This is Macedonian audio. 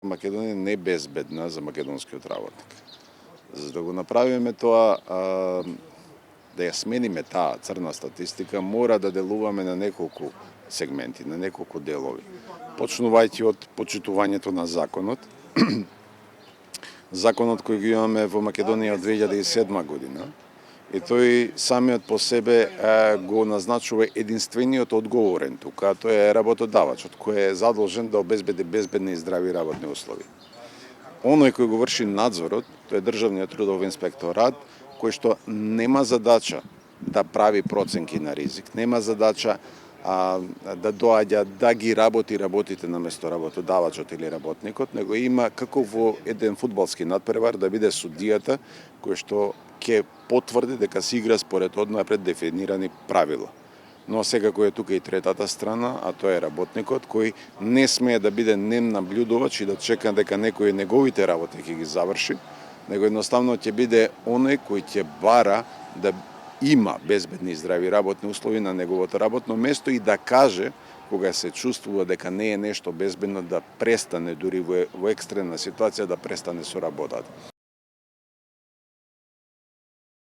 Македонија не е безбедна за македонскиот работник. За да го направиме тоа, да ја смениме таа црна статистика, мора да делуваме на неколку сегменти, на неколку делови. Почнувајќи од почитувањето на законот. Законот кој го имаме во Македонија од 2007 година, и тој самиот по себе го назначува единствениот одговорен тука, тој е работодавачот, кој е задолжен да обезбеди безбедни и здрави работни услови. Оној кој го врши надзорот, тој е Државниот трудов инспекторат, кој што нема задача да прави проценки на ризик, нема задача да доаѓа да ги работи работите наместо работодавачот или работникот, него има како во еден фудбалски надпревар да биде судијата кој што ќе потврди дека се игра според однапред дефинирани правила. Но секако е тука и третата страна, а тоа е работникот кој не смее да биде нем наблюдувач и да чека дека некој неговите работи ќе ги заврши, него едноставно ќе биде оној кој ќе бара да има безбедни и здрави работни услови на неговото работно место и да каже кога се чувствува дека не е нешто безбедно да престане дури во екстрена ситуација да престане со работата.